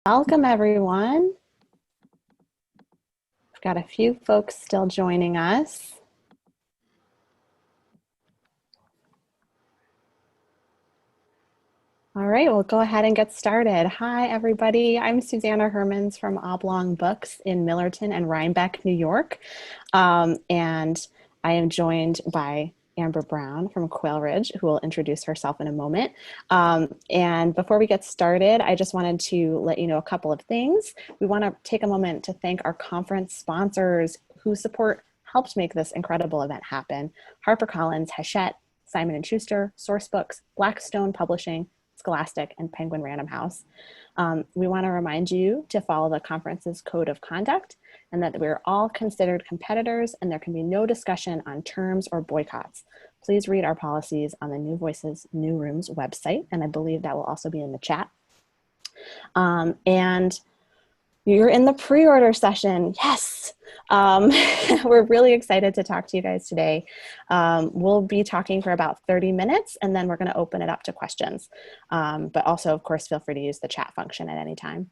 Welcome, everyone. We've got a few folks still joining us. All right, we'll go ahead and get started. Hi, everybody. I'm Susanna Hermann from Oblong Books in Millerton and Rhinebeck, New York. And I am joined by Amber Brown from Quail Ridge, who will introduce herself in a moment. And before we get started, I just wanted to let you know a couple of things. We want to take a moment to thank our conference sponsors whose support helped make this incredible event happen. HarperCollins, Hachette, Simon & Schuster, Sourcebooks, Blackstone Publishing, Scholastic, and Penguin Random House. We want to remind you to follow the conference's code of conduct and that we're all considered competitors and there can be no discussion on terms or boycotts. Please read our policies on the New Voices, New Rooms website, and I believe that will also be in the chat. And you're in the pre-order session. Yes. We're really excited to talk to you guys today. We'll be talking for about 30 minutes and then we're going to open it up to questions. But also, of course, feel free to use the chat function at any time.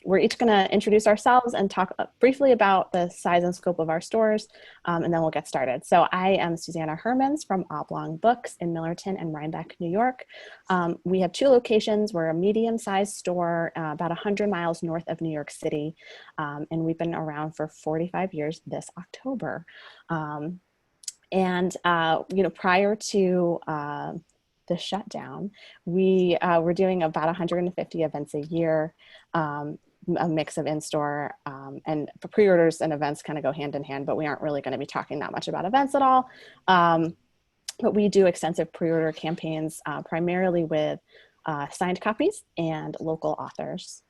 We're each going to introduce ourselves and talk briefly about the size and scope of our stores, and then we'll get started. So I am Susanna Hermann from Oblong Books in Millerton and Rhinebeck, New York. We have two locations. We're a medium-sized store about 100 miles north of New York City, and we've been around for 45 years this October. Prior to the shutdown, we were doing about 150 events a year, a mix of in-store and pre-orders and events kind of go hand in hand, but we aren't really going to be talking that much about events at all. But we do extensive pre-order campaigns, primarily with signed copies and local authors.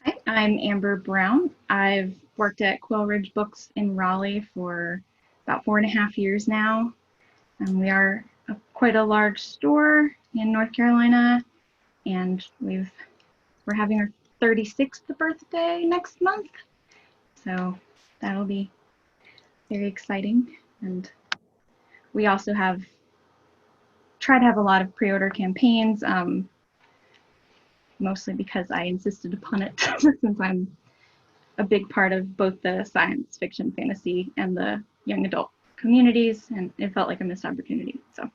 Hi, I'm Amber Brown. I've worked at Quail Ridge Books in Raleigh for about 4.5 years now. We are quite a large store in North Carolina, and we're having our 36th birthday next month, so that'll be very exciting. And we also try to have a lot of pre-order campaigns, mostly because I insisted upon it since I'm a big part of both the science fiction, fantasy, and the young adult communities, and it felt like a missed opportunity. So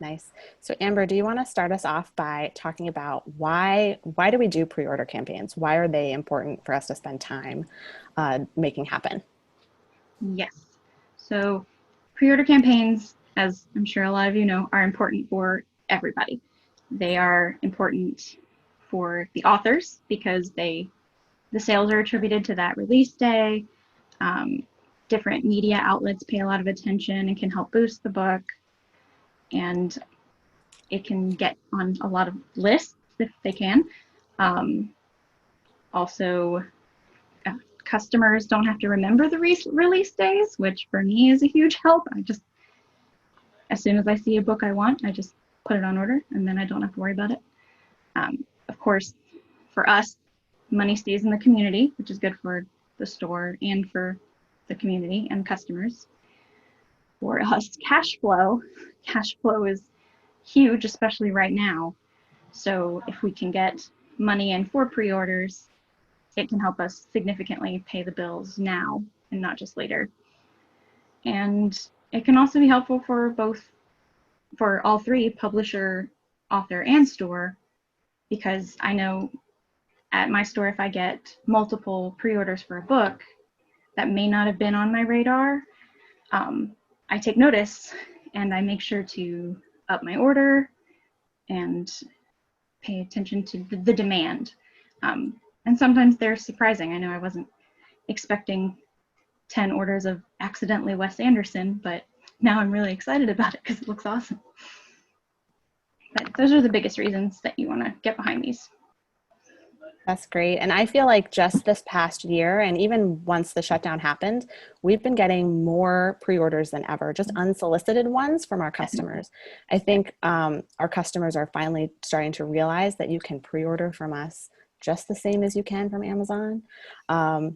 nice. So Amber, do you want to start us off by talking about why do we do pre-order campaigns? Why are they important for us to spend time making happen? Yes. So pre-order campaigns, as I'm sure a lot of you know, are important for everybody. They are important for the authors because the sales are attributed to that release day. Different media outlets pay a lot of attention and can help boost the book, and it can get on a lot of lists if they can. Also, customers don't have to remember the release days, which for me is a huge help. As soon as I see a book I want, I just put it on order and then I don't have to worry about it. Of course, for us, money stays in the community, which is good for the store and for the community and customers. For us, cash flow is huge, especially right now. So if we can get money in for pre-orders, it can help us significantly pay the bills now and not just later. And it can also be helpful for all three, publisher, author, and store, because I know at my store, if I get multiple pre-orders for a book that may not have been on my radar, I take notice and I make sure to up my order and pay attention to the demand. And sometimes they're surprising. I know I wasn't expecting 10 orders of accidentally Wes Anderson, but now I'm really excited about it because it looks awesome. But those are the biggest reasons that you want to get behind these. That's great. And I feel like just this past year, and even once the shutdown happened, we've been getting more pre-orders than ever, just unsolicited ones from our customers. I think our customers are finally starting to realize that you can pre-order from us just the same as you can from Amazon. There's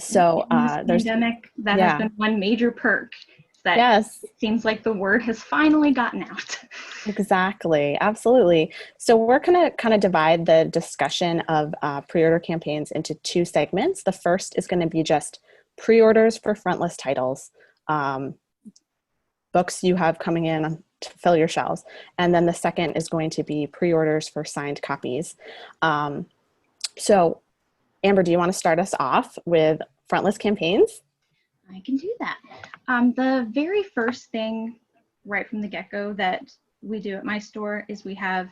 pandemic, that has been one major perk. that Yes. it seems like the word has finally gotten out. Exactly. Absolutely. So we're going to kind of divide the discussion of pre-order campaigns into two segments. The first is going to be just pre-orders for frontlist titles, um, books you have coming in to fill your shelves. And then the second is going to be pre-orders for signed copies. So Amber, do you want to start us off with frontlist campaigns? I can do that. The very first thing right from the get-go that we do at my store is we have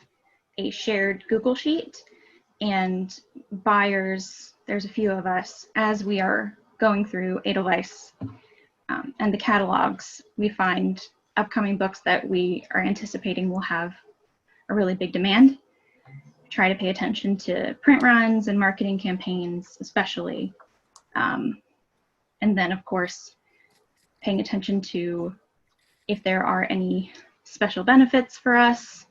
a shared Google Sheet, and buyers, there's a few of us, as we are going through Edelweiss and the catalogs, we find upcoming books that we are anticipating will have a really big demand. Try to pay attention to print runs and marketing campaigns, especially. And then, of course, paying attention to if there are any special benefits for us.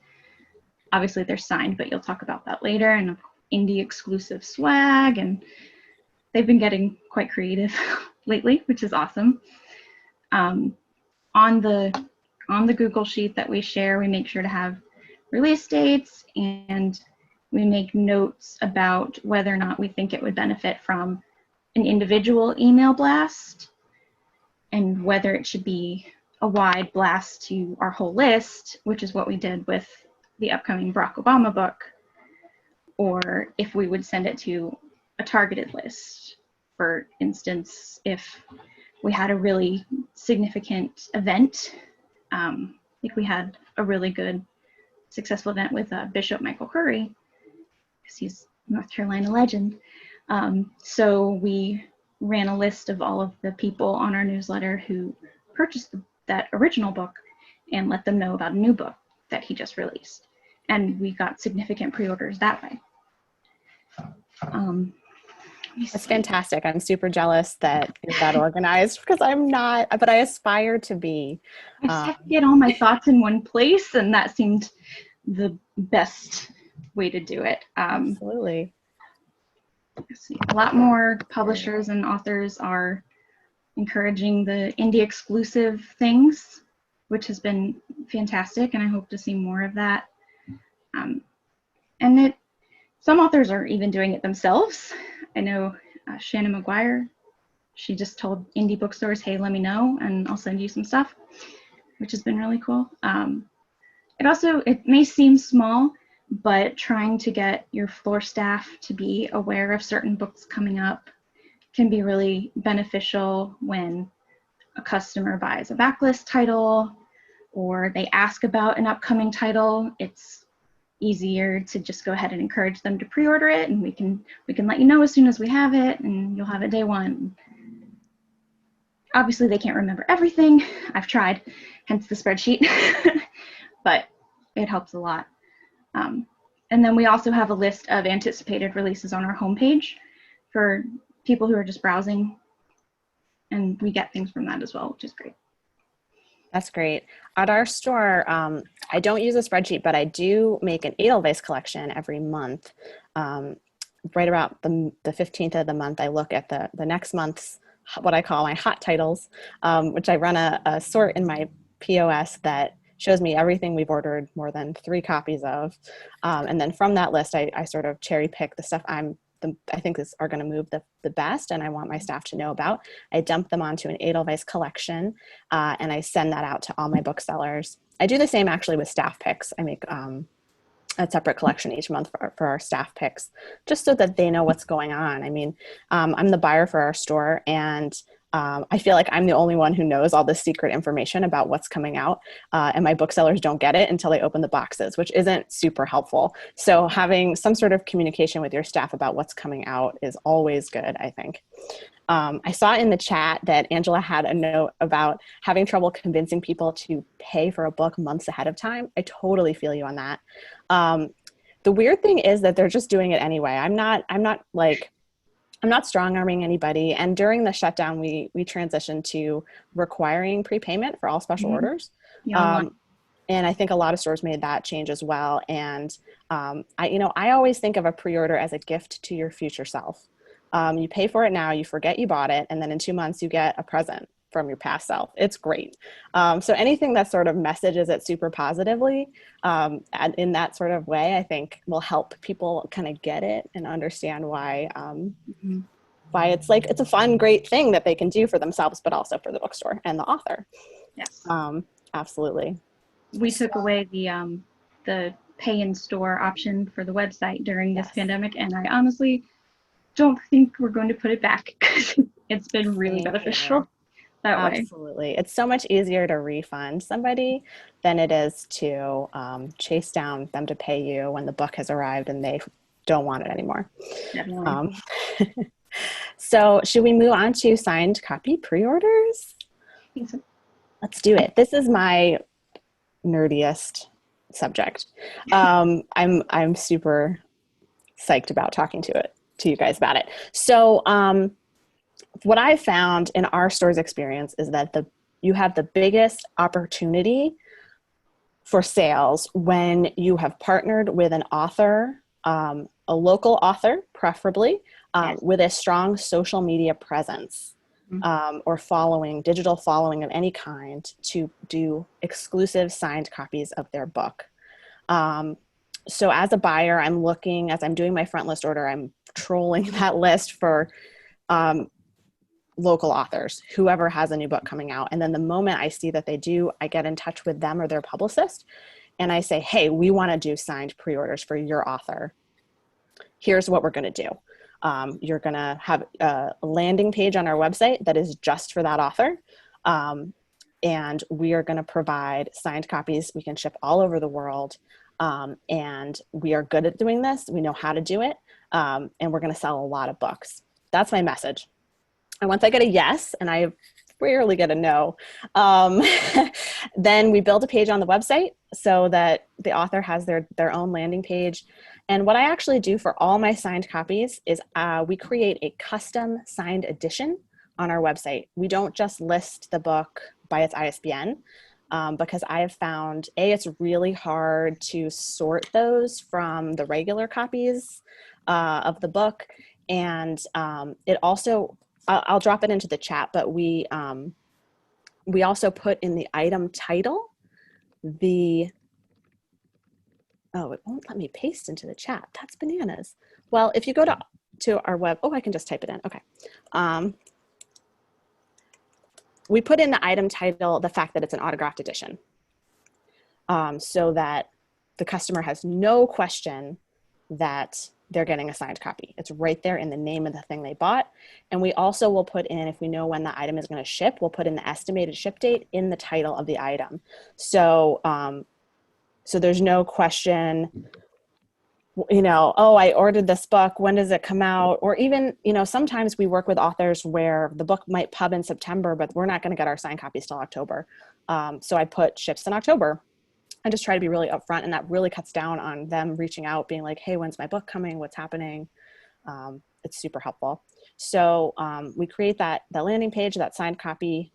Obviously, they're signed, but you'll talk about that later. And indie exclusive swag, and they've been getting quite creative lately, which is awesome. On the Google Sheet that we share, we make sure to have release dates, and we make notes about whether or not we think it would benefit from an individual email blast and whether it should be a wide blast to our whole list, which is what we did with the upcoming Barack Obama book, or if we would send it to a targeted list. For instance, if we had a really significant event, like we had a really good successful event with Bishop Michael Curry, because he's a North Carolina legend. So we ran a list of all of the people on our newsletter who purchased that original book and let them know about a new book that he just released. And we got significant pre-orders that way. That's fantastic. I'm super jealous that you're that organized because I'm not, but I aspire to be. I just have to get all my thoughts in one place, and that seemed the best way to do it. Absolutely. A lot more publishers and authors are encouraging the indie exclusive things, which has been fantastic, and I hope to see more of that. And some authors are even doing it themselves. I know Shannon McGuire, she just told indie bookstores, hey, let me know and I'll send you some stuff, which has been really cool. It may seem small, but trying to get your floor staff to be aware of certain books coming up can be really beneficial when a customer buys a backlist title or they ask about an upcoming title. It's easier to just go ahead and encourage them to pre-order it, and we can let you know as soon as we have it, and you'll have it day one. Obviously, they can't remember everything. I've tried, hence the spreadsheet, but it helps a lot. And then we also have a list of anticipated releases on our homepage for people who are just browsing, and we get things from that as well, which is great. That's great. At our store, I don't use a spreadsheet, but I do make an Edelweiss collection every month. Right about the 15th of the month, I look at the next month's, what I call my hot titles, which I run a sort in my POS that shows me everything we've ordered more than 3 copies of. And then from that list, I sort of cherry pick the stuff I think are going to move the best and I want my staff to know about. I dump them onto an Edelweiss collection and I send that out to all my booksellers. I do the same actually with staff picks. I make a separate collection each month for our staff picks, just so that they know what's going on. I mean, I'm the buyer for our store, and I feel like I'm the only one who knows all this secret information about what's coming out, and my booksellers don't get it until they open the boxes, which isn't super helpful. So having some sort of communication with your staff about what's coming out is always good, I think. I saw in the chat that Angela had a note about having trouble convincing people to pay for a book months ahead of time. I totally feel you on that. The weird thing is that they're just doing it anyway. I'm not strong arming anybody. And during the shutdown, we transitioned to requiring prepayment for all special orders. Yeah, and I think a lot of stores made that change as well. And I always think of a pre-order as a gift to your future self. You pay for it now, you forget you bought it, and then in 2 months you get a present from your past self. It's great. So anything that sort of messages it super positively and in that sort of way, I think will help people kind of get it and understand why it's like, it's a fun, great thing that they can do for themselves, but also for the bookstore and the author. Yes. Absolutely. We took away the pay in store option for the website during this pandemic, and I honestly don't think we're going to put it back because it's been really beneficial that way. Absolutely. It's so much easier to refund somebody than it is to chase down them to pay you when the book has arrived and they don't want it anymore. Definitely. So should we move on to signed copy pre-orders? I think so. Let's do it. This is my nerdiest subject. I'm super psyched about talking to you guys about it. So what I found in our store's experience is that you have the biggest opportunity for sales when you have partnered with an author, a local author, preferably, with a strong social media presence or digital following of any kind to do exclusive signed copies of their book. So as a buyer, as I'm doing my front list order, I'm trolling that list for local authors, whoever has a new book coming out. And then the moment I see that they do, I get in touch with them or their publicist. And I say, hey, we want to do signed pre-orders for your author. Here's what we're going to do. You're going to have a landing page on our website that is just for that author. And we are going to provide signed copies. We can ship all over the world. And we are good at doing this. We know how to do it. And we're going to sell a lot of books. That's my message. And once I get a yes, and I rarely get a no, then we build a page on the website so that the author has their own landing page. And what I actually do for all my signed copies is we create a custom signed edition on our website. We don't just list the book by its ISBN because I have found, it's really hard to sort those from the regular copies of the book. And it also, I'll drop it into the chat, but we also put in the item title, it won't let me paste into the chat. That's bananas. Well, if you go to our web, I can just type it in. Okay. We put in the item title, the fact that it's an autographed edition, so that the customer has no question that they're getting a signed copy. It's right there in the name of the thing they bought. And we also will put in, if we know when the item is going to ship, we'll put in the estimated ship date in the title of the item. So, so there's no question, I ordered this book, when does it come out? Or even, sometimes we work with authors where the book might pub in September, but we're not going to get our signed copies till October. So I put ships in October. I just try to be really upfront, and that really cuts down on them reaching out, being like, hey, when's my book coming? What's happening? It's super helpful. So we create that landing page, that signed copy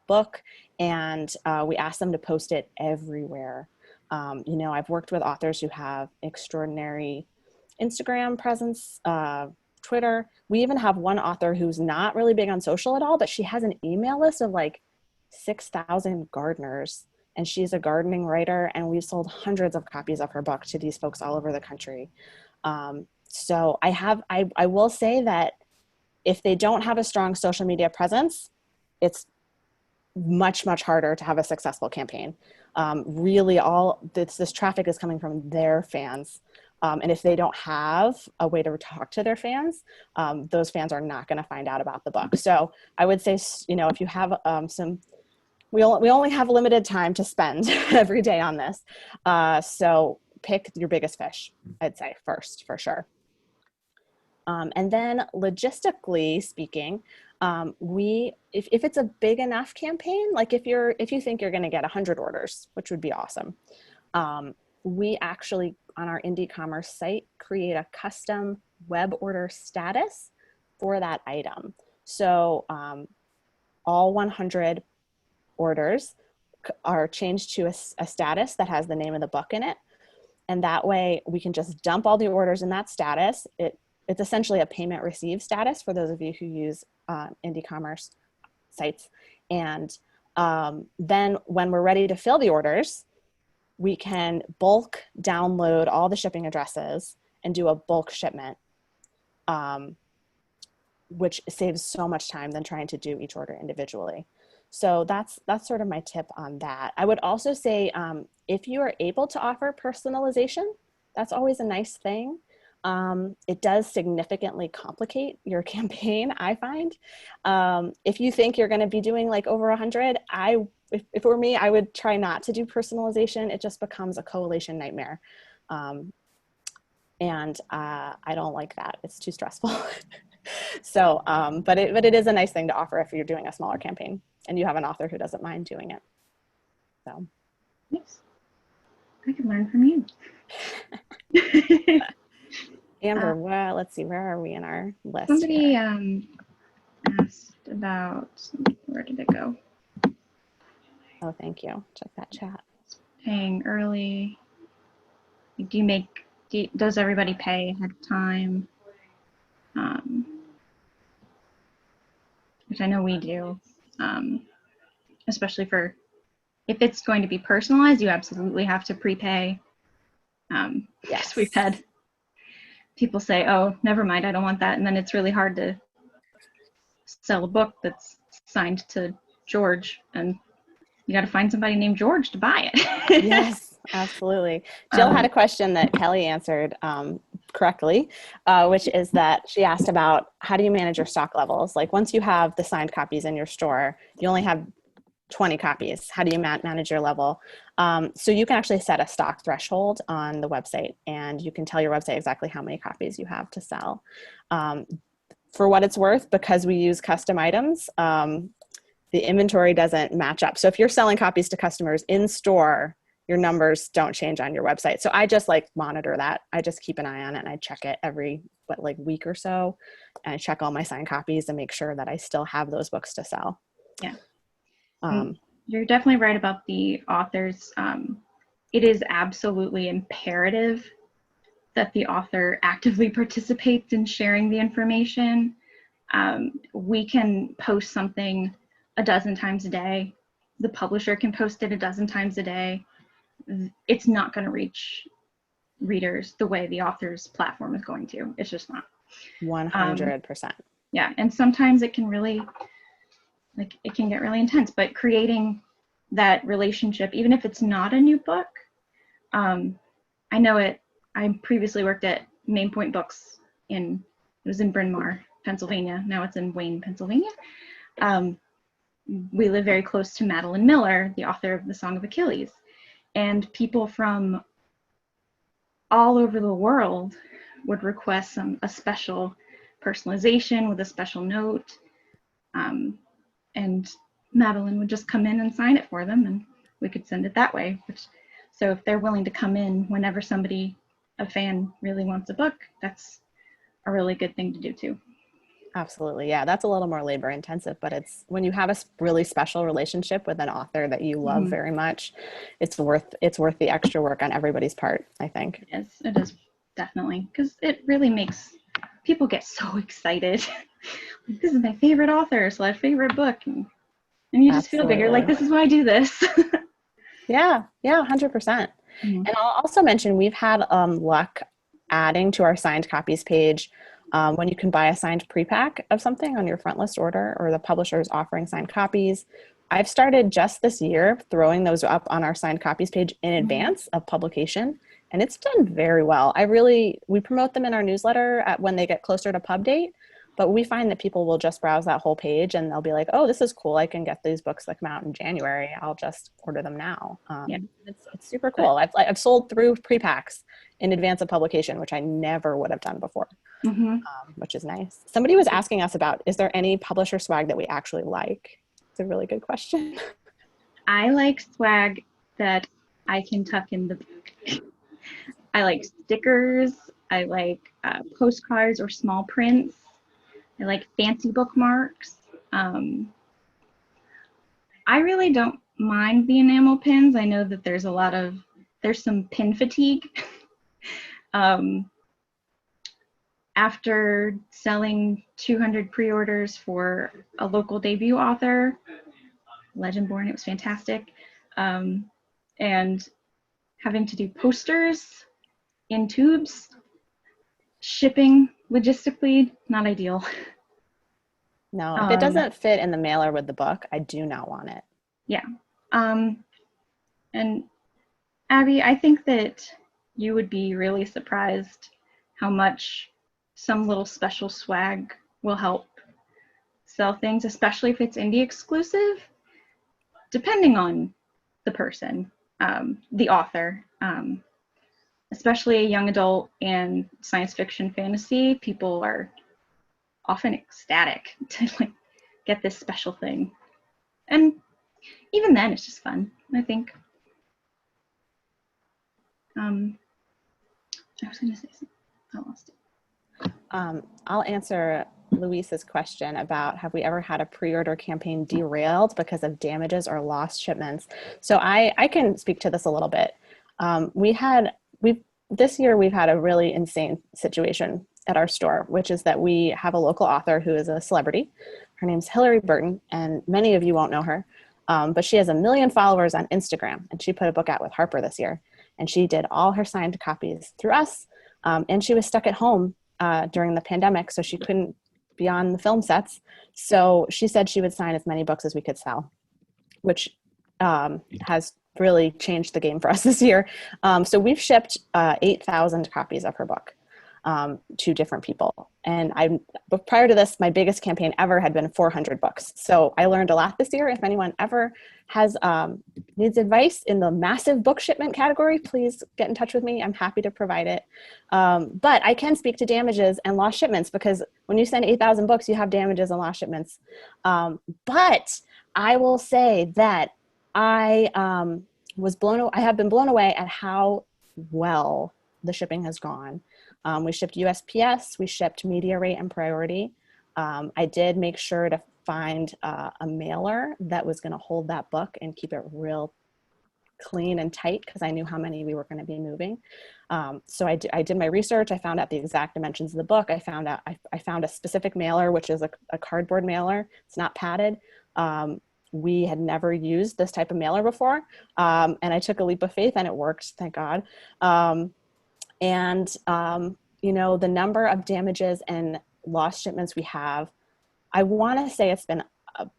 book, and we ask them to post it everywhere. I've worked with authors who have extraordinary Instagram presence, Twitter. We even have one author who's not really big on social at all, but she has an email list of like 6,000 gardeners. And she's a gardening writer, and we've sold hundreds of copies of her book to these folks all over the country. So I will say that if they don't have a strong social media presence, it's much, much harder to have a successful campaign. Really all this traffic is coming from their fans. And if they don't have a way to talk to their fans, those fans are not going to find out about the book. So I would say, if you have we only have limited time to spend every day on this. So pick your biggest fish, I'd say, first, for sure. And then logistically speaking, if it's a big enough campaign, like if you think you're going to get 100 orders, which would be awesome, we actually, on our indie commerce site, create a custom web order status for that item. So all 100 orders are changed to a status that has the name of the book in it. And that way we can just dump all the orders in that status. It's essentially a payment received status for those of you who use indie commerce. sites. And then when we're ready to fill the orders, we can bulk download all the shipping addresses and do a bulk shipment, which saves so much time than trying to do each order individually. So that's sort of my tip on that. I would also say if you are able to offer personalization, that's always a nice thing. It does significantly complicate your campaign, I find. If you think you're going to be doing like over 100, if it were me, I would try not to do personalization. It just becomes a collation nightmare. And I don't like that. It's too stressful. So, but it is a nice thing to offer if you're doing a smaller campaign and you have an author who doesn't mind doing it. So. Yes, I can learn from you. Amber, well, let's see, where are we in our list? Somebody asked about, where did it go? Oh, thank you. Check that chat. Paying early. Does everybody pay ahead of time? Which I know we do, especially for, if it's going to be personalized, you absolutely have to prepay. Yes, we've had people say, oh, never mind, I don't want that. And then it's really hard to sell a book that's signed to George, and you got to find somebody named George to buy it. Yes, absolutely. Jill had a question that Kelly answered correctly, which is that she asked about how do you manage your stock levels? Like once you have the signed copies in your store, you only have 20 copies. How do you manage your level? So you can actually set a stock threshold on the website, and you can tell your website exactly how many copies you have to sell. For what it's worth, because we use custom items, the inventory doesn't match up. So if you're selling copies to customers in store, your numbers don't change on your website. So I just like monitor that. I just keep an eye on it, and I check it every week or so, and I check all my signed copies and make sure that I still have those books to sell. Yeah. You're definitely right about the authors. It is absolutely imperative that the author actively participates in sharing the information. We can post something a dozen times a day. The publisher can post it a dozen times a day. It's not going to reach readers the way the author's platform is going to. It's just not. 100%. Yeah, and sometimes it can really, it can get really intense, but creating that relationship, even if it's not a new book, I know it, I previously worked at Main Point Books it was in Bryn Mawr, Pennsylvania. Now it's in Wayne, Pennsylvania. We live very close to Madeline Miller, the author of The Song of Achilles. And people from all over the world would request a special personalization with a special note. And Madeline would just come in and sign it for them, and we could send it that way. So if they're willing to come in whenever a fan really wants a book, that's a really good thing to do too. Absolutely. Yeah, that's a little more labor intensive, but it's when you have a really special relationship with an author that you love very much, it's worth the extra work on everybody's part, I think. It is definitely, because it really makes people get so excited. This is my favorite author / favorite book, and you just feel bigger. Like, this is why I do this. Yeah, 100%. And I'll also mention we've had luck adding to our signed copies page when you can buy a signed pre-pack of something on your front list order, or the publisher is offering signed copies. I've started just this year throwing those up on our signed copies page in advance of publication, and it's done very well. We promote them in our newsletter when they get closer to pub date, but we find that people will just browse that whole page and they'll be like, oh, this is cool. I can get these books that come out in January. I'll just order them now. It's super cool. I've sold through pre-packs in advance of publication, which I never would have done before, which is nice. Somebody was asking us about, is there any publisher swag that we actually like? It's a really good question. I like swag that I can tuck in the book. I like stickers. I like postcards or small prints. I like fancy bookmarks. I really don't mind the enamel pins. I know that there's some pin fatigue. after selling 200 pre-orders for a local debut author, Legendborn, it was fantastic, and having to do posters in tubes, shipping logistically, not ideal. No, if it doesn't fit in the mailer with the book, I do not want it. Yeah. And Abby, I think that you would be really surprised how much some little special swag will help sell things, especially if it's indie exclusive, depending on the person, the author, especially a young adult and science fiction fantasy. People are often ecstatic to like get this special thing. And even then, it's just fun, I think. I was going to say something. I lost it. I'll answer Luis's question about have we ever had a pre-order campaign derailed because of damages or lost shipments. So I can speak to this a little bit. This year we've had a really insane situation at our store, which is that we have a local author who is a celebrity. Her name's Hillary Burton, and many of you won't know her, but she has 1 million followers on Instagram, and she put a book out with Harper this year, and she did all her signed copies through us, and she was stuck at home during the pandemic, so she couldn't be on the film sets. So she said she would sign as many books as we could sell, which has really changed the game for us this year. So we've shipped 8,000 copies of her book to different people. But prior to this, my biggest campaign ever had been 400 books. So I learned a lot this year. If anyone ever has needs advice in the massive book shipment category, please get in touch with me. I'm happy to provide it. But I can speak to damages and lost shipments, because when you send 8,000 books, you have damages and lost shipments. But I will say that I have been blown away at how well the shipping has gone. We shipped USPS, we shipped media rate and priority. I did make sure to find a mailer that was going to hold that book and keep it real clean and tight, because I knew how many we were going to be moving. So I did my research. I found out the exact dimensions of the book. I found a specific mailer, which is a cardboard mailer. It's not padded. We had never used this type of mailer before. And I took a leap of faith and it worked, thank God. The number of damages and lost shipments we have, I want to say it's been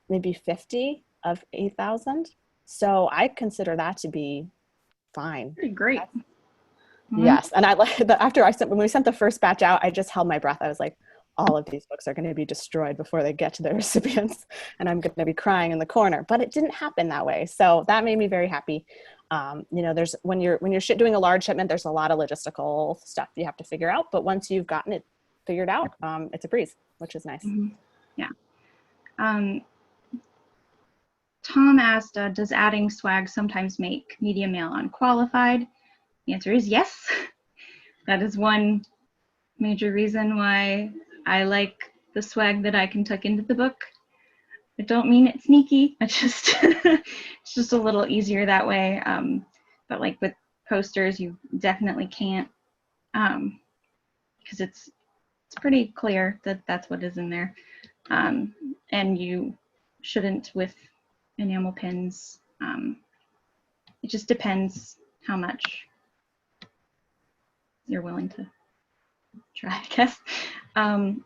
maybe 50 of 8,000. So I consider that to be fine. Pretty great. Mm-hmm. Yes. And when we sent the first batch out, I just held my breath. I was like, all of these books are going to be destroyed before they get to their recipients, and I'm going to be crying in the corner. But it didn't happen that way. So that made me very happy. There's when you're doing a large shipment, there's a lot of logistical stuff you have to figure out. But once you've gotten it figured out, it's a breeze, which is nice. Mm-hmm. Yeah. Tom asked, does adding swag sometimes make media mail unqualified? The answer is yes. That is one major reason why I like the swag that I can tuck into the book. I don't mean it's sneaky. It's just a little easier that way. But like with posters, you definitely can't, because it's pretty clear that that's what is in there. And you shouldn't with enamel pins. It just depends how much you're willing to try, I guess. And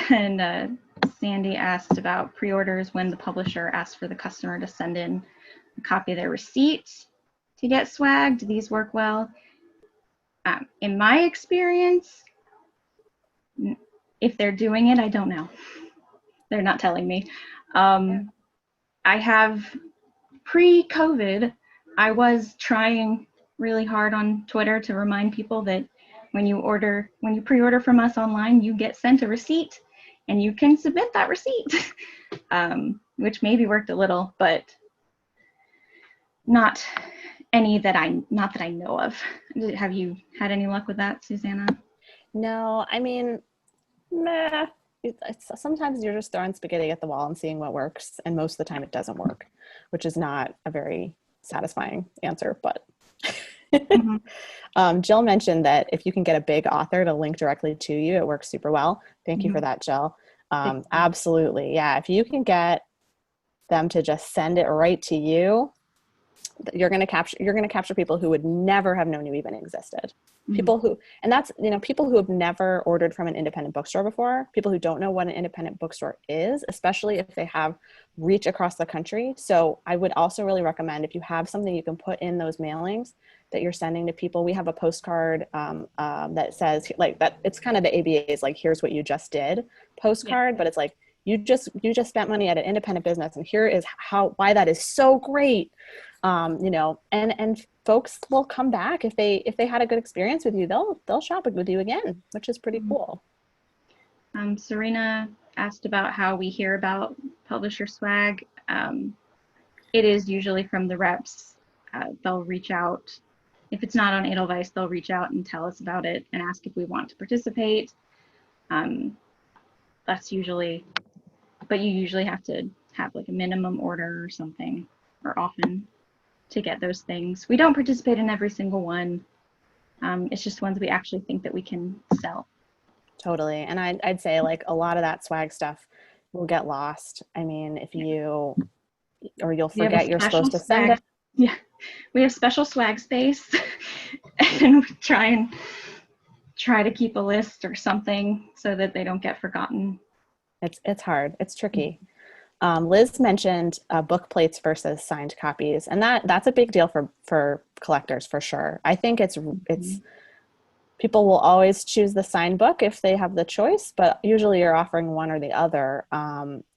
then Sandy asked about pre-orders when the publisher asks for the customer to send in a copy of their receipt to get swag. Do these work well? In my experience, if they're doing it, I don't know. They're not telling me. I have, pre-COVID, I was trying really hard on Twitter to remind people that when you pre-order from us online, you get sent a receipt and you can submit that receipt, which maybe worked a little, but not that I know of. Have you had any luck with that, Susanna? No, I mean, meh. Sometimes you're just throwing spaghetti at the wall and seeing what works, and most of the time it doesn't work, which is not a very satisfying answer, but Mhm. Jill mentioned that if you can get a big author to link directly to you, it works super well. Thank you for Mhm. that, Jill. Big fan. Absolutely. Yeah. If you can get them to just send it right to you, you're going to capture people who would never have known you even existed. Mhm. People who, and that's, people who have never ordered from an independent bookstore before, people who don't know what an independent bookstore is, especially if they have reach across the country. So I would also really recommend, if you have something you can put in those mailings that you're sending to people. We have a postcard that says like that. It's kind of the ABA's like, here's what you just did Yeah. postcard, but it's like, you just spent money at an independent business, and here is why that is so great. And folks will come back if they had a good experience with you. They'll shop with you again, which is pretty Mhm. cool. Serena asked about how we hear about publisher swag. It is usually from the reps. They'll reach out. If it's not on Edelweiss, they'll reach out and tell us about it and ask if we want to participate. Um, that's usually, but you usually have to have like a minimum order or something, or often to get those things. We don't participate in every single one. It's just ones we actually think that we can sell. Totally. And I'd say like a lot of that swag stuff will get lost. I mean, if you or you'll We have a forget you're special supposed to send swag. it. Yeah, we have special swag space, and we try to keep a list or something so that they don't get forgotten. It's hard. It's tricky. Liz mentioned book plates versus signed copies, and that's a big deal for collectors for sure. I think it's Mhm. people will always choose the signed book if they have the choice, but usually you're offering one or the other.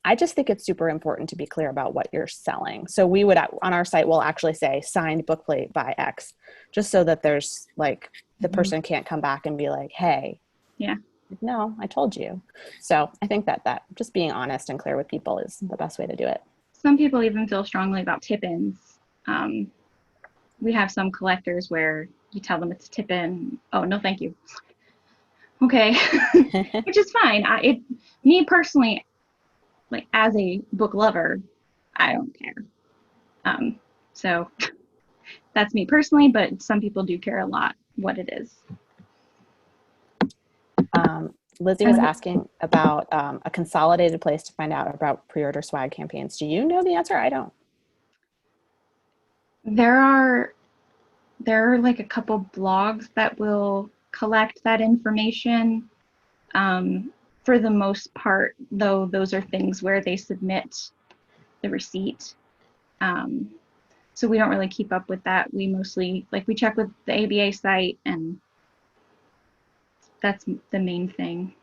I just think it's super important to be clear about what you're selling. So we would, on our site, we'll actually say signed bookplate by X, just so that there's like, the Mhm. person can't come back and be like, hey, Yeah. no, I told you. So I think that just being honest and clear with people is the best way to do it. Some people even feel strongly about tip-ins. Um, we have some collectors where you tell them it's a tip-in. Oh, no, thank you. Okay, which is fine. Me personally, like as a book lover, I don't care. Um, so that's me personally, but some people do care a lot what it is. Lizzie was And asking about a consolidated place to find out about pre-order swag campaigns. Do you know the answer? I don't. there are there are like a couple blogs that will collect that information. For the most part, though, those are things where they submit the receipt. Um, so we don't really keep up with that. We mostly we check with the ABA site, and that's the main thing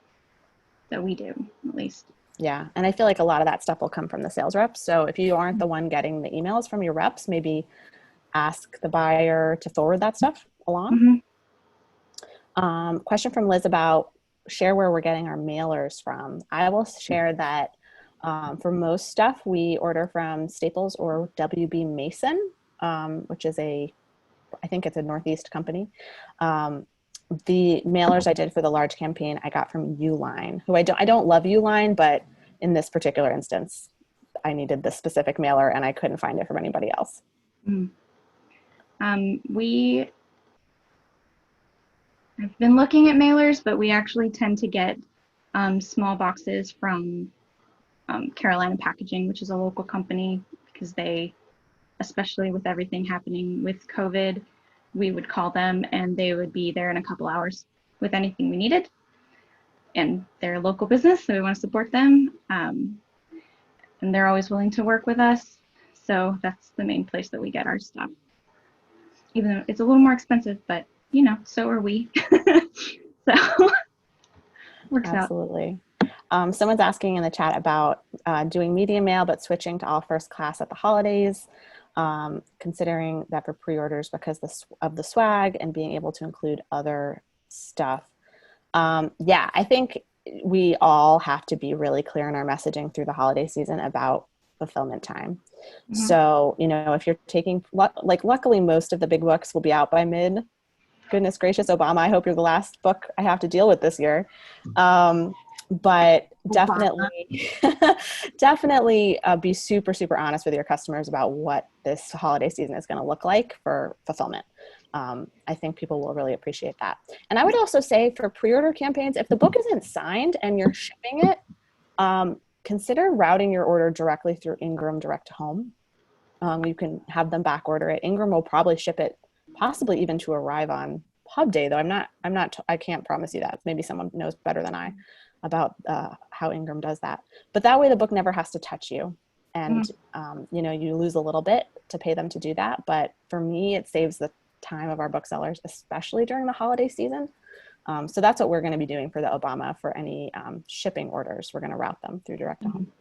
that we do, at least. Yeah. And I feel like a lot of that stuff will come from the sales reps. So if you aren't the one getting the emails from your reps, maybe ask the buyer to forward that stuff along. Mm-hmm. Question from Liz about share where we're getting our mailers from. I will share that for most stuff, we order from Staples or WB Mason, which is I think it's a Northeast company. The mailers I did for the large campaign, I got from Uline, who I don't love Uline, but in this particular instance, I needed this specific mailer and I couldn't find it from anybody else. Mm. We I've been looking at mailers, but we actually tend to get small boxes from Carolina Packaging, which is a local company, because they, especially with everything happening with COVID, we would call them and they would be there in a couple hours with anything we needed. And they're a local business, so we want to support them. And they're always willing to work with us. So that's the main place that we get our stuff. Even though it's a little more expensive, but so are we. So works out. Absolutely. Someone's asking in the chat about doing media mail, but switching to all first class at the holidays, considering that for pre-orders because of the swag and being able to include other stuff. Yeah, I think we all have to be really clear in our messaging through the holiday season about fulfillment time. Mm-hmm. So, if you're taking, luckily most of the big books will be out by mid. Goodness gracious, Obama, I hope you're the last book I have to deal with this year. But Obama. definitely, definitely be super, super honest with your customers about what this holiday season is going to look like for fulfillment. I think people will really appreciate that. And I would also say for pre-order campaigns, if the book isn't signed and you're shipping it, consider routing your order directly through Ingram direct to home. You can have them back order it. Ingram will probably ship it, possibly even to arrive on pub day, though I can't promise you that. Maybe someone knows better than I about how Ingram does that. But that way the book never has to touch you. And, you know, you lose a little bit to pay them to do that. But for me, it saves the time of our booksellers, especially during the holiday season. So that's what we're going to be doing for the Obama. For any shipping orders, we're going to route them through direct to home.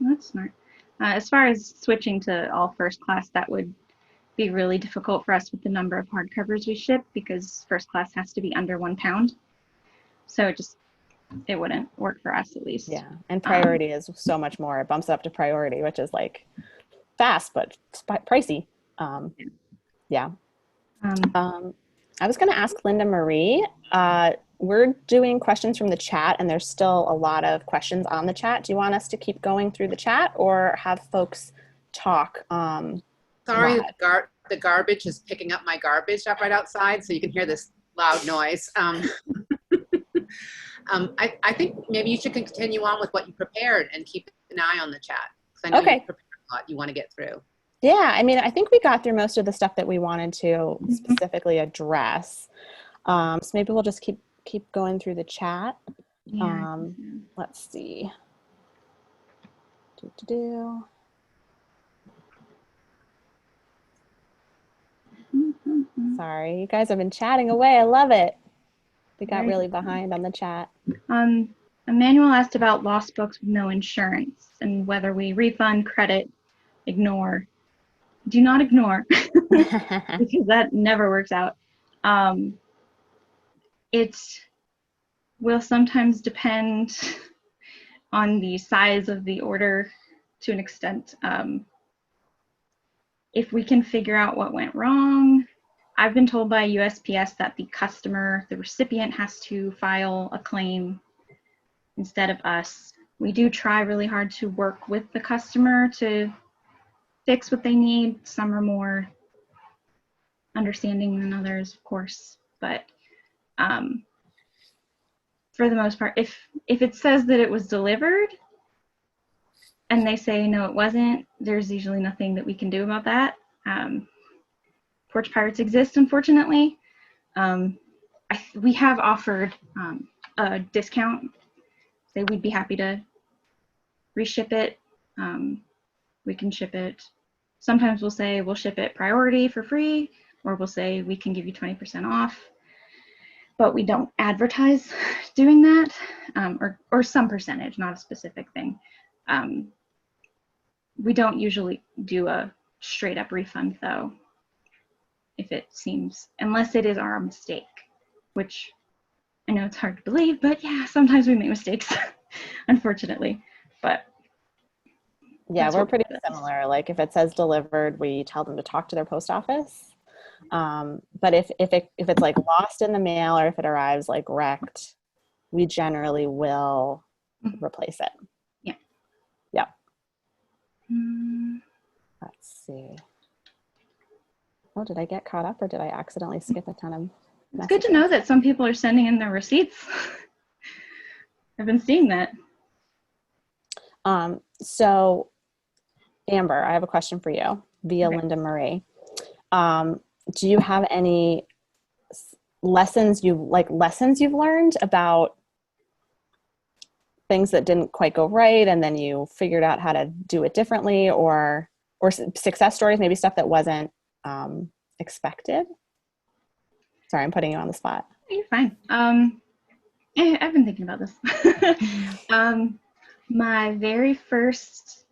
That's smart. As far as switching to all first class, that would be really difficult for us with the number of hardcovers we ship, because first class has to be under 1 pound. So it wouldn't work for us, at least. Yeah, and priority is so much more. It bumps it up to priority, which is like fast but pricey. Yeah. I was going to ask Linda Marie. We're doing questions from the chat, and there's still a lot of questions on the chat. Do you want us to keep going through the chat or have folks talk? Sorry, the garbage is picking up my garbage up right outside, so you can hear this loud noise. I think maybe you should continue on with what you prepared and keep an eye on the chat, because I know you prepared a lot you want to get through. Yeah, I mean, I think we got through most of the stuff that we wanted to specifically address. So maybe we'll just keep going through the chat. Yeah. Let's see. Sorry, you guys have been chatting away. I love it. We got really behind on the chat. Emmanuel asked about lost books with no insurance and whether we refund, credit, ignore. Do not ignore, because that never works out. It will sometimes depend on the size of the order to an extent. If we can figure out what went wrong, I've been told by USPS that the recipient has to file a claim instead of us. We do try really hard to work with the customer to fix what they need. Some are more understanding than others, of course, but for the most part, if it says that it was delivered and they say no it wasn't, there's usually nothing that we can do about that. Porch pirates exist, unfortunately. We have offered a discount. Say we'd be happy to reship it. We can ship it. Sometimes we'll say we'll ship it priority for free, or we'll say we can give you 20% off. But we don't advertise doing that, or some percentage, not a specific thing. We don't usually do a straight up refund though, if it seems, unless it is our mistake, which I know it's hard to believe, but yeah, sometimes we make mistakes, unfortunately. But yeah, we're pretty similar. Like if it says delivered, we tell them to talk to their post office. But if it's like lost in the mail, or if it arrives like wrecked, we generally will replace it. Yeah. Yeah. Let's see. Oh, did I get caught up, or did I accidentally skip a ton of messages? It's good to know that some people are sending in their receipts. I've been seeing that. So Amber, I have a question for you via Linda Marie. Do you have any lessons you've learned about things that didn't quite go right, and then you figured out how to do it differently, or success stories, maybe stuff that wasn't expected? Sorry, I'm putting you on the spot. You're fine. I've been thinking about this. My very first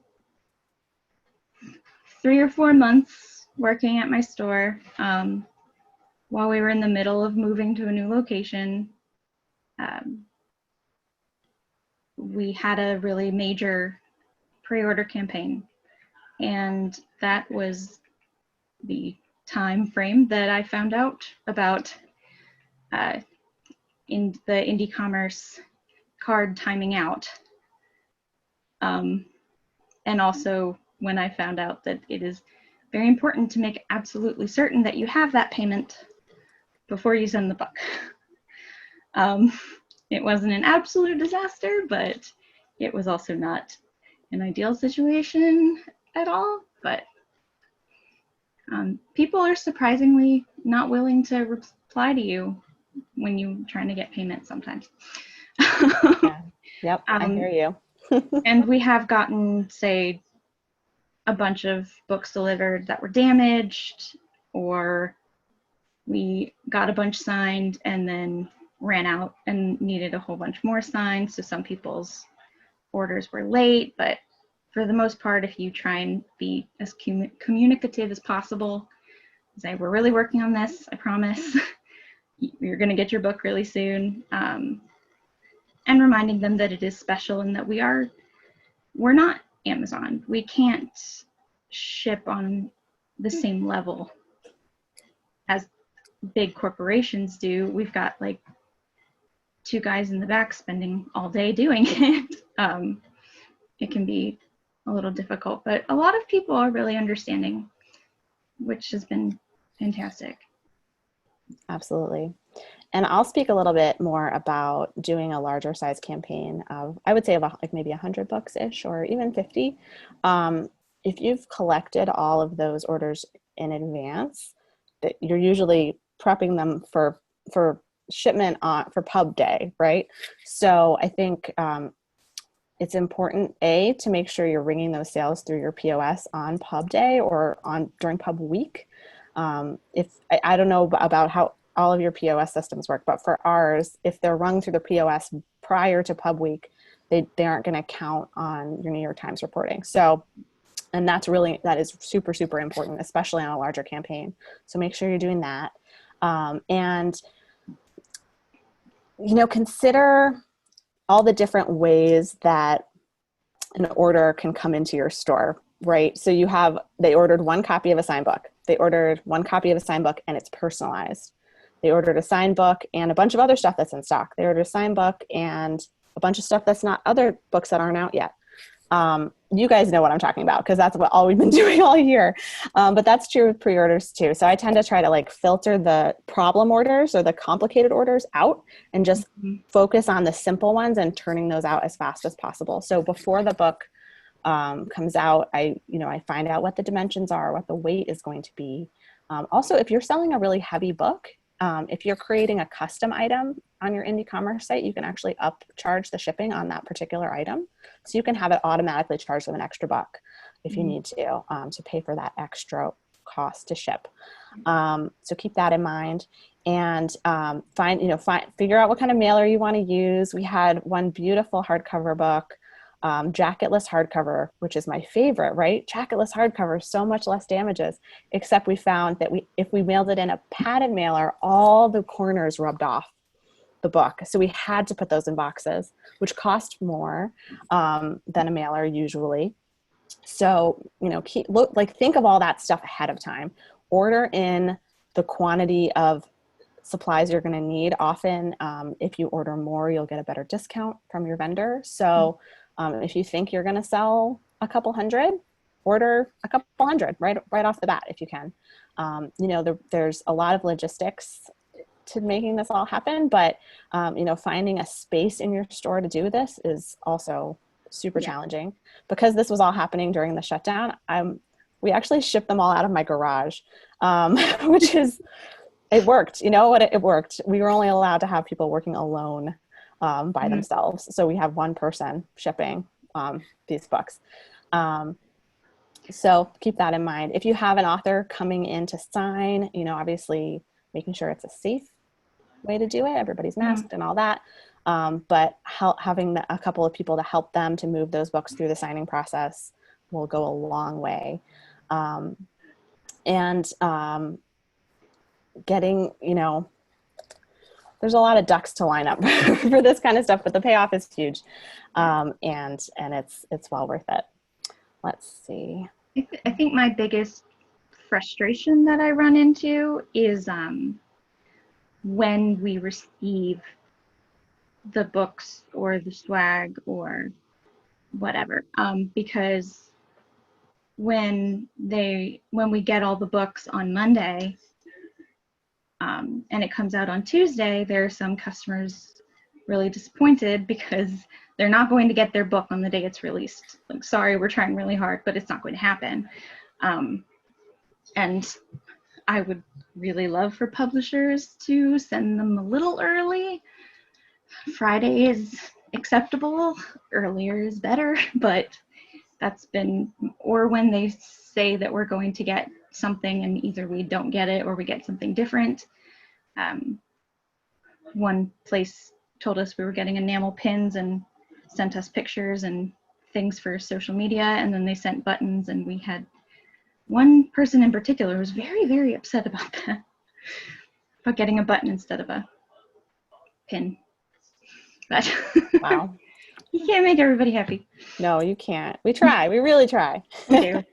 3 or 4 months working at my store, while we were in the middle of moving to a new location, we had a really major pre-order campaign, and that was the time frame that I found out about in the indie commerce card timing out, and also when I found out that it is very important to make absolutely certain that you have that payment before you send the book. It wasn't an absolute disaster, but it was also not an ideal situation at all. But people are surprisingly not willing to reply to you when you're trying to get payment sometimes. Yeah. Yep, I hear you. And we have gotten, say, a bunch of books delivered that were damaged, or we got a bunch signed and then ran out and needed a whole bunch more signed. So some people's orders were late, but for the most part, if you try and be as communicative as possible, say, we're really working on this, I promise. You're going to get your book really soon. And reminding them that it is special and that we're not Amazon. We can't ship on the same level as big corporations do. We've got like 2 guys in the back spending all day doing it. It can be a little difficult, but a lot of people are really understanding, which has been fantastic. Absolutely. And I'll speak a little bit more about doing a larger size campaign of, I would say about like maybe 100 books-ish or even 50. If you've collected all of those orders in advance, that you're usually prepping them for shipment for pub day, right? So I think it's important, to make sure you're ringing those sales through your POS on pub day or during pub week. If I don't know about how all of your POS systems work, but for ours, if they're rung through the POS prior to pub week, they aren't going to count on your New York Times reporting. So, and that is super, super important, especially on a larger campaign. So make sure you're doing that. And, consider all the different ways that an order can come into your store, right? So they ordered 1 copy of a signed book. They ordered 1 copy of a signed book and it's personalized. They ordered a signed book and a bunch of other stuff that's in stock. They ordered a signed book and a bunch of stuff that's not, other books that aren't out yet. You guys know what I'm talking about because that's all we've been doing all year. But that's true with pre-orders too. So I tend to try to like filter the problem orders or the complicated orders out and just focus on the simple ones and turning those out as fast as possible. So before the book comes out, I find out what the dimensions are, what the weight is going to be. Also, if you're selling a really heavy book, if you're creating a custom item on your indie commerce site, you can actually upcharge the shipping on that particular item. So you can have it automatically charged with an extra buck if you need to pay for that extra cost to ship. So keep that in mind and figure out what kind of mailer you want to use. We had one beautiful hardcover book, jacketless hardcover, which is my favorite, right? Jacketless hardcover, so much less damages, except we found that if we mailed it in a padded mailer, all the corners rubbed off the book. So we had to put those in boxes, which cost more than a mailer usually. So, think of all that stuff ahead of time. Order in the quantity of supplies you're going to need. Often, if you order more, you'll get a better discount from your vendor. So if you think you're going to sell a couple hundred, order a couple hundred right off the bat if you can. There's a lot of logistics to making this all happen, but finding a space in your store to do this is also super challenging. Because this was all happening during the shutdown, we actually shipped them all out of my garage, which is, it worked. You know what? It worked. We were only allowed to have people working alone by themselves. So we have one person shipping these books. So keep that in mind. If you have an author coming in to sign, obviously making sure it's a safe way to do it. Everybody's masked and all that. But having a couple of people to help them to move those books through the signing process will go a long way. Getting, there's a lot of ducks to line up for this kind of stuff, but the payoff is huge. And it's well worth it. Let's see. I think my biggest frustration that I run into is when we receive the books or the swag or whatever, because when we get all the books on Monday, and it comes out on Tuesday, there are some customers really disappointed because they're not going to get their book on the day it's released. Like, sorry, we're trying really hard, but it's not going to happen. And I would really love for publishers to send them a little early. Friday is acceptable, earlier is better, but that's been, or when they say that we're going to get something and either we don't get it or we get something different. One place told us we were getting enamel pins and sent us pictures and things for social media, and then they sent buttons, and we had one person in particular who was very, very upset about that, about getting a button instead of a pin. But Wow. You can't make everybody happy. No, you can't. We try. We really try. We do.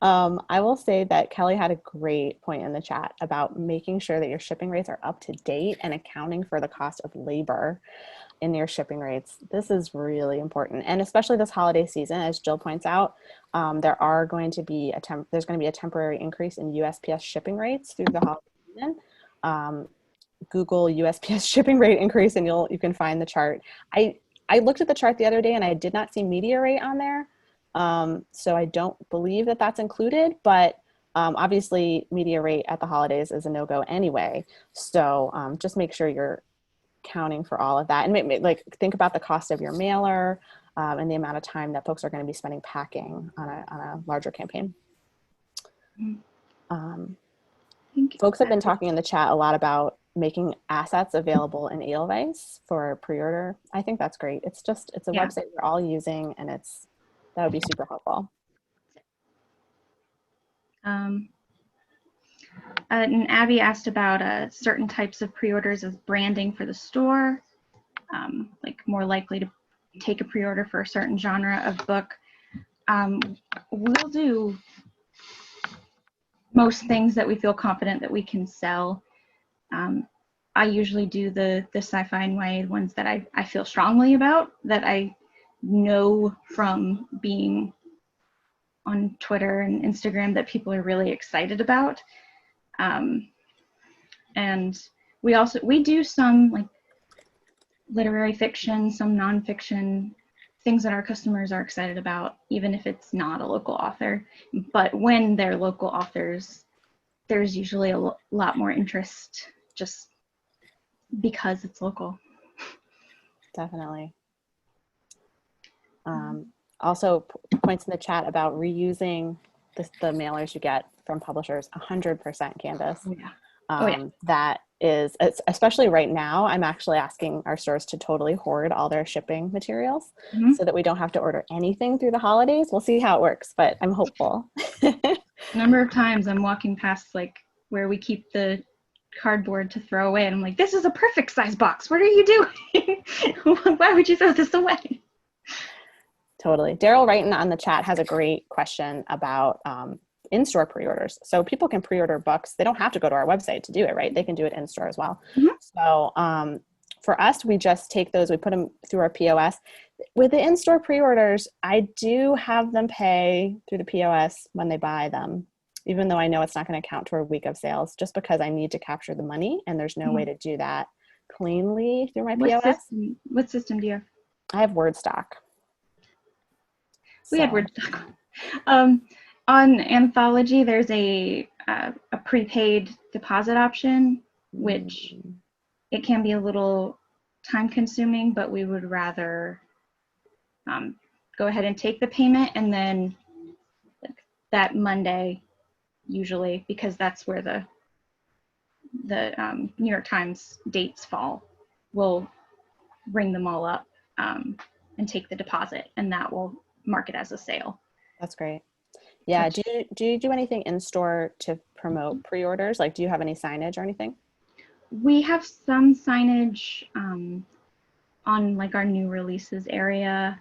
I will say that Kelly had a great point in the chat about making sure that your shipping rates are up to date and accounting for the cost of labor in your shipping rates. This is really important. And especially this holiday season, as Jill points out, there's going to be a temporary increase in USPS shipping rates through the holiday season. Google USPS shipping rate increase and you can find the chart. I looked at the chart the other day and I did not see media rate on there. So I don't believe that that's included, but obviously media rate at the holidays is a no-go anyway. So just make sure you're counting for all of that, and think about the cost of your mailer and the amount of time that folks are going to be spending packing on a larger campaign. Folks have been talking in the chat a lot about making assets available in Edelweiss for pre-order. I think that's great. It's a website we're all using, and that would be super helpful. And Abby asked about certain types of pre-orders as branding for the store, like more likely to take a pre-order for a certain genre of book. We'll do most things that we feel confident that we can sell. I usually do the sci-fi and YA ones that I feel strongly about, that I know from being on Twitter and Instagram that people are really excited about. And we do some like literary fiction, some nonfiction, things that our customers are excited about, even if it's not a local author. But when they're local authors, there's usually a lot more interest just because it's local. Definitely. Also, points in the chat about reusing the mailers you get from publishers. 100%, Candace. Oh, yeah. That is, especially right now, I'm actually asking our stores to totally hoard all their shipping materials so that we don't have to order anything through the holidays. We'll see how it works, but I'm hopeful. A number of times I'm walking past like where we keep the cardboard to throw away, and I'm like, this is a perfect size box. What are you doing? Why would you throw this away? Totally. Daryl Wrighton on the chat has a great question about in-store pre-orders. So people can pre-order books. They don't have to go to our website to do it, right? They can do it in-store as well. So for us, we just take those, we put them through our POS. With the in-store pre-orders, I do have them pay through the POS when they buy them, even though I know it's not going to count toward a week of sales, just because I need to capture the money, and there's no way to do that cleanly through my POS. What system do you have? I have WordStock. We had WordStock. On Anthology, there's a prepaid deposit option, which it can be a little time consuming, but we would rather go ahead and take the payment, and then that Monday, usually, because that's where the New York Times dates fall, we'll ring them all up and take the deposit, and that will mark it as a sale. That's great. Yeah. Do you do anything in store to promote pre-orders? Like, do you have any signage or anything? We have some signage on like our new releases area,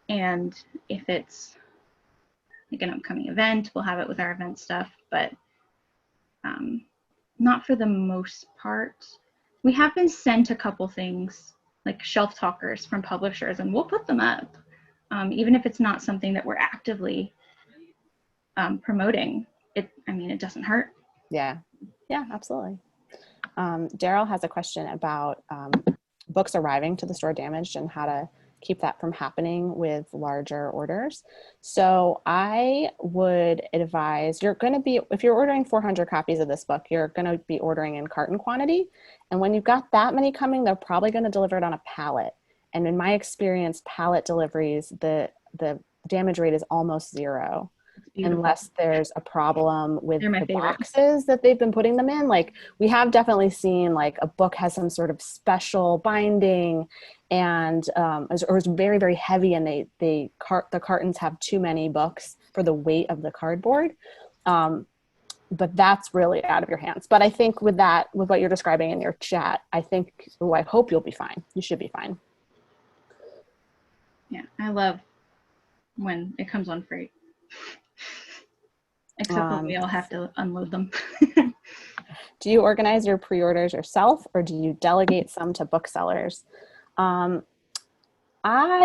and if it's like an upcoming event, we'll have it with our event stuff, but not for the most part. We have been sent a couple things like shelf talkers from publishers, and we'll put them up. Even if it's not something that we're actively promoting, it doesn't hurt. Yeah, absolutely. Daryl has a question about books arriving to the store damaged and how to keep that from happening with larger orders. So I would advise, if you're ordering 400 copies of this book, you're going to be ordering in carton quantity. And when you've got that many coming, they're probably going to deliver it on a pallet. And in my experience, pallet deliveries, the damage rate is almost zero. Unless there's a problem with the boxes that they've been putting them in. Like, we have definitely seen like a book has some sort of special binding and or it's very, very heavy, and the cartons have too many books for the weight of the cardboard. But that's really out of your hands. But I think with what you're describing in your chat, I hope you'll be fine. You should be fine. Yeah, I love when it comes on freight. Except when we all have to unload them. Do you organize your pre-orders yourself, or do you delegate some to booksellers? I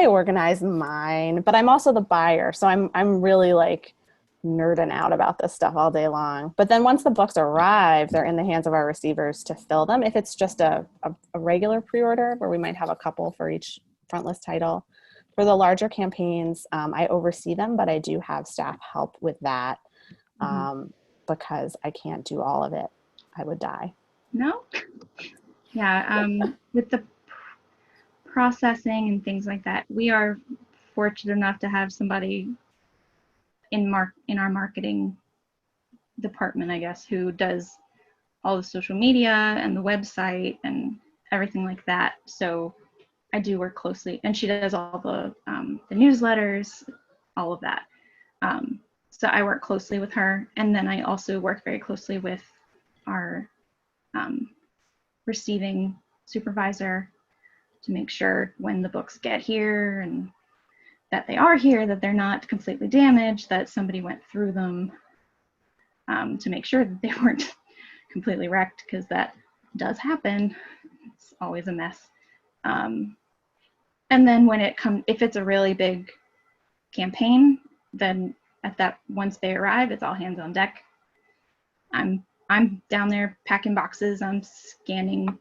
organize mine, but I'm also the buyer, so I'm really like nerding out about this stuff all day long. But then once the books arrive, they're in the hands of our receivers to fill them. If it's just a regular pre-order where we might have a couple for each front list title. For the larger campaigns, I oversee them, but I do have staff help with that. Because I can't do all of it. I would die. No? Yeah, with the processing and things like that, we are fortunate enough to have somebody in our marketing department, I guess, who does all the social media and the website and everything like that. So I do work closely, and she does all the newsletters, all of that. So I work closely with her, and then I also work very closely with our receiving supervisor to make sure when the books get here and that they are here, that they're not completely damaged, that somebody went through them to make sure that they weren't completely wrecked, because that does happen. It's always a mess. And then if it's a really big campaign, then once they arrive, it's all hands on deck. I'm down there packing boxes, I'm scanning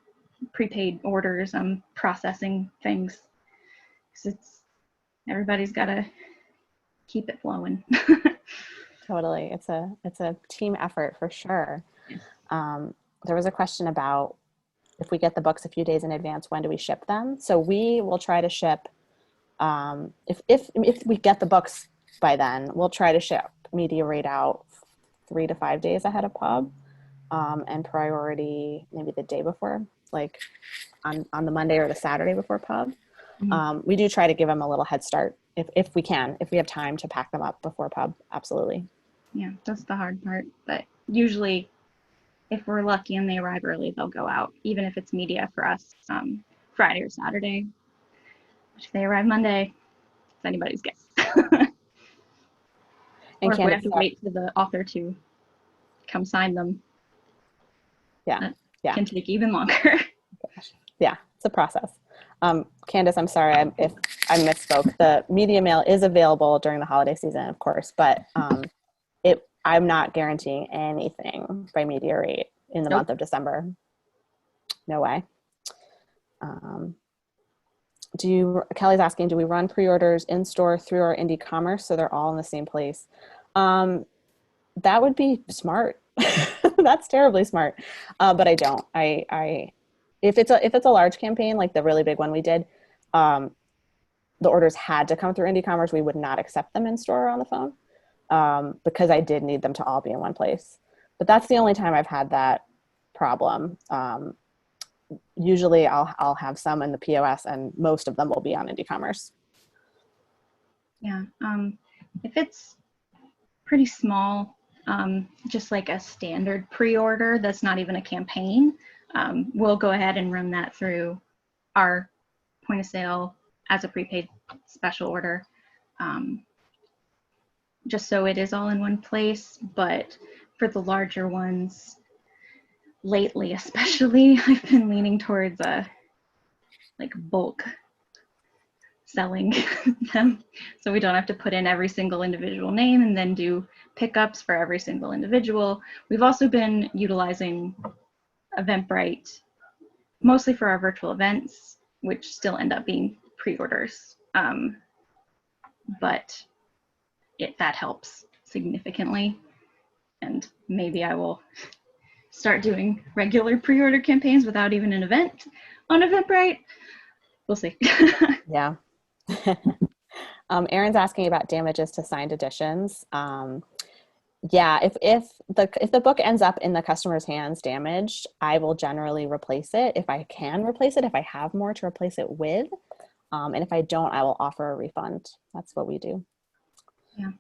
prepaid orders, I'm processing things. Because everybody's got to keep it flowing. Totally, it's a team effort for sure. There was a question about if we get the books a few days in advance, when do we ship them? So we will try to ship. If we get the books by then, we'll try to ship media rate out 3 to 5 days ahead of pub, and priority maybe the day before, like on the Monday or the Saturday before pub. We do try to give them a little head start if we can, if we have time to pack them up before pub. Absolutely. Yeah, that's the hard part. But usually, if we're lucky and they arrive early, they'll go out, even if it's media for us Friday or Saturday. If they arrive Monday, it's anybody's guess. Or if we have to wait for the author to come sign them, that can take even longer. Yeah, it's a process. Candace, I'm sorry if I misspoke. The media mail is available during the holiday season, of course, but I'm not guaranteeing anything by media rate in the month of December. No way. Kelly's asking, do we run pre-orders in store through our indie commerce so they're all in the same place? That would be smart. That's terribly smart. But I don't. If it's a large campaign, like the really big one we did, the orders had to come through indie commerce. We would not accept them in store or on the phone, because I did need them to all be in one place. But that's the only time I've had that problem. Usually I'll have some in the POS, and most of them will be on indie commerce. Yeah. If it's pretty small, just like a standard pre-order that's not even a campaign, we'll go ahead and run that through our point of sale as a prepaid special order, just so it is all in one place. But for the larger ones, lately especially, I've been leaning towards like bulk selling them, so we don't have to put in every single individual name and then do pickups for every single individual. We've also been utilizing Eventbrite, mostly for our virtual events, which still end up being pre-orders. But that helps significantly. And maybe I will start doing regular pre-order campaigns without even an event on Eventbrite. We'll see. Yeah. Erin's asking about damages to signed editions. Yeah, if the book ends up in the customer's hands damaged, I will generally replace it if I can replace it, if I have more to replace it with. And if I don't, I will offer a refund. That's what we do. Yeah.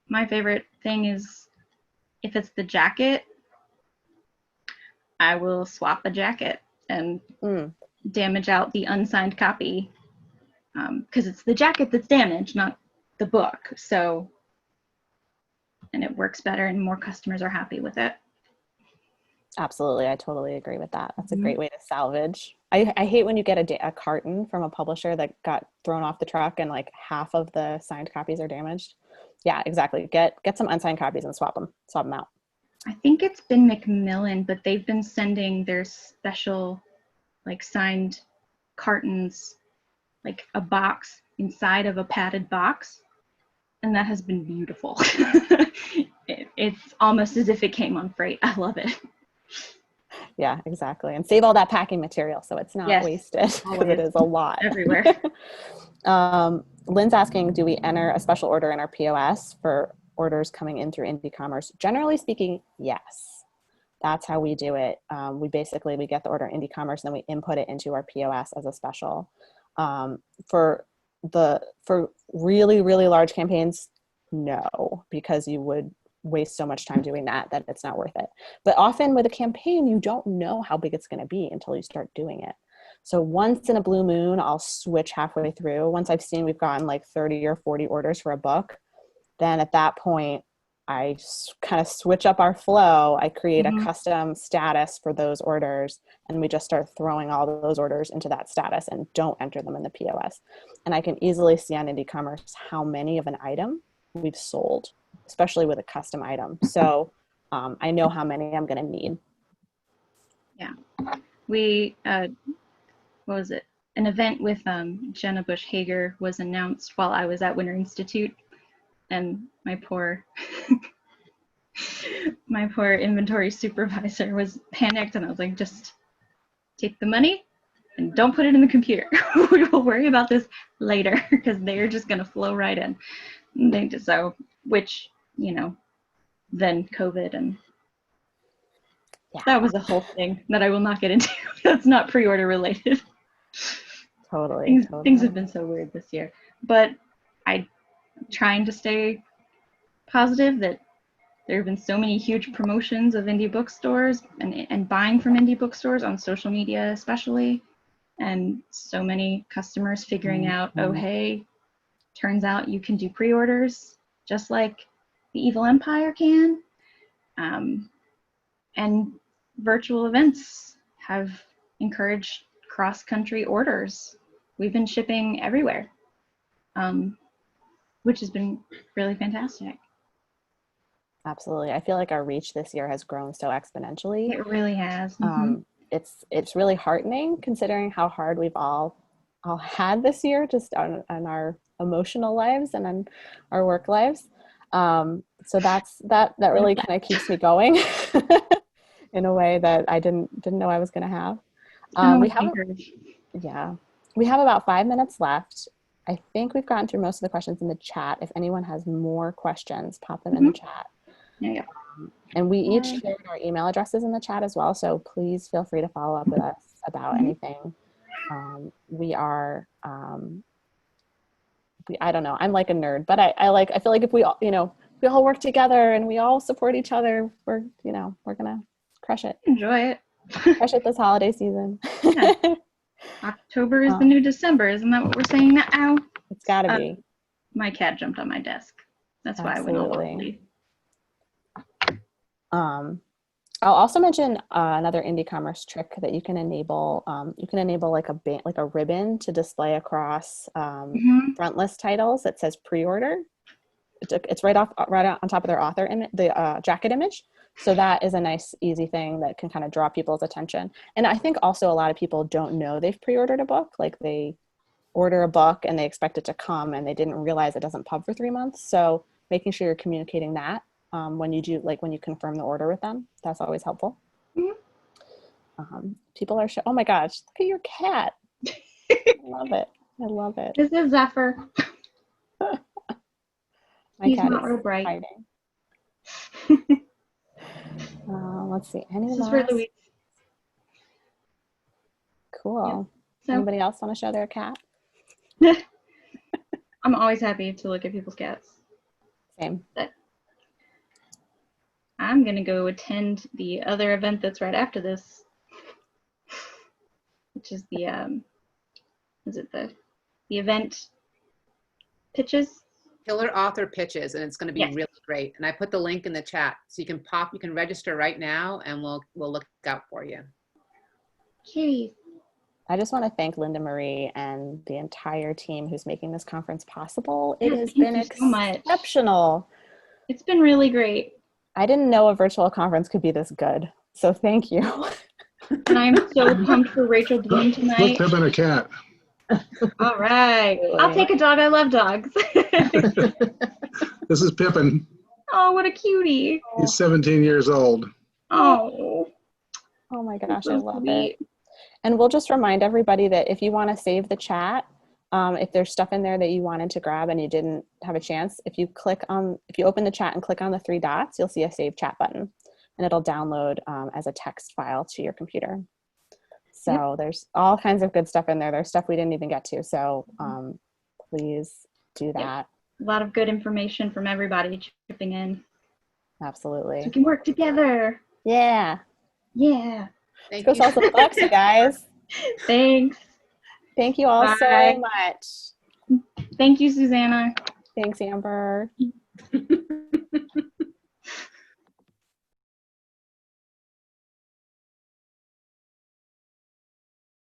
My favorite thing is if it's the jacket, I will swap the jacket and damage out the unsigned copy, because it's the jacket that's damaged, not the book. So, and it works better and more customers are happy with it. Absolutely. I totally agree with that. That's a great way to salvage. I hate when you get a carton from a publisher that got thrown off the truck and like half of the signed copies are damaged. Yeah, exactly. Get some unsigned copies and swap them out. I think it's been Macmillan, but they've been sending their special like signed cartons, like a box inside of a padded box. And that has been beautiful. It's almost as if it came on freight. I love it. Yeah, exactly. And save all that packing material so it's not wasted, because it is a lot. Everywhere. Lynn's asking, do we enter a special order in our POS for orders coming in through Indie Commerce? Generally speaking, yes. That's how we do it. We get the order in Indie Commerce and then we input it into our POS as a special. For really, really large campaigns, no, because you would waste so much time doing that it's not worth it. But often with a campaign, you don't know how big it's going to be until you start doing it. So once in a blue moon, I'll switch halfway through. Once I've seen we've gotten like 30 or 40 orders for a book, then at that point, I kind of switch up our flow. I create a custom status for those orders, and we just start throwing all of those orders into that status and don't enter them in the POS. And I can easily see on Indie Commerce how many of an item we've sold, especially with a custom item. So I know how many I'm going to need. Yeah. We, what was it? An event with Jenna Bush Hager was announced while I was at Winter Institute. And my poor inventory supervisor was panicked, and I was like, just take the money and don't put it in the computer. We will worry about this later, because they're just going to flow right in. And they just, which, then COVID, and that was a whole thing that I will not get into. That's not pre-order related. Totally. Things have been so weird this year. But I'm trying to stay positive that there have been so many huge promotions of indie bookstores and buying from indie bookstores on social media especially, and so many customers figuring out, oh hey, turns out you can do pre-orders just like the Evil Empire can. And virtual events have encouraged cross-country orders. We've been shipping everywhere, which has been really fantastic. Absolutely. I feel like our reach this year has grown so exponentially. It really has. It's really heartening considering how hard we've all had this year, just on our emotional lives and on our work lives. So that really kind of keeps me going in a way that I didn't know I was going to have. We have about 5 minutes left. I think we've gotten through most of the questions in the chat. If anyone has more questions, pop them in the chat. Yeah. And we each shared our email addresses in the chat as well, so please feel free to follow up with us about anything. We are, I don't know, I'm like a nerd, but I feel like if we all, we all work together and we all support each other, we're gonna crush it. Enjoy it. Crush it this holiday season. Yeah. October is the new December, isn't that what we're saying now? It's gotta be. My cat jumped on my desk. That's why I went all lovely. I'll also mention another indie commerce trick that you can enable. You can enable like a ribbon to display across front list titles that says pre-order. It's right on top of their author the jacket image. So that is a nice, easy thing that can kind of draw people's attention. And I think also a lot of people don't know they've pre-ordered a book. Like they order a book and they expect it to come and they didn't realize it doesn't pub for 3 months. So making sure you're communicating that when you do, like when you confirm the order with them, that's always helpful. People are, oh my gosh, look at your cat. I love it. I love it. This is Zephyr. My He's cat not is real bright. hiding. Let's see. Any This is last? for Louise. Cool. Yep. So, Anybody else want to show their cat? I'm always happy to look at people's cats. Same. But I'm gonna go attend the other event that's right after this, which is the the event pitches? Killer author pitches, and it's going to be really great. And I put the link in the chat, so you can register right now, and we'll look out for you. Jeez. I just want to thank Linda Marie and the entire team who's making this conference possible. It has been exceptional. It's been really great. I didn't know a virtual conference could be this good, so thank you. And I'm so pumped for Rachel Bloom tonight. Look, Pip and a cat. All right. I'll take a dog. I love dogs. This is Pippin. Oh, what a cutie. He's 17 years old. Oh. Oh my gosh, I love it. And we'll just remind everybody that if you want to save the chat, if there's stuff in there that you wanted to grab and you didn't have a chance, if you open the chat and click on the 3 dots, you'll see a save chat button and it'll download as a text file to your computer. So there's all kinds of good stuff in there. There's stuff we didn't even get to. So please do that. A lot of good information from everybody chipping in. Absolutely. So we can work together. Yeah. Yeah. Thank Let's you. go sell some books, you guys. Thanks. Thank you all so much. Thank you, Susanna. Thanks, Amber.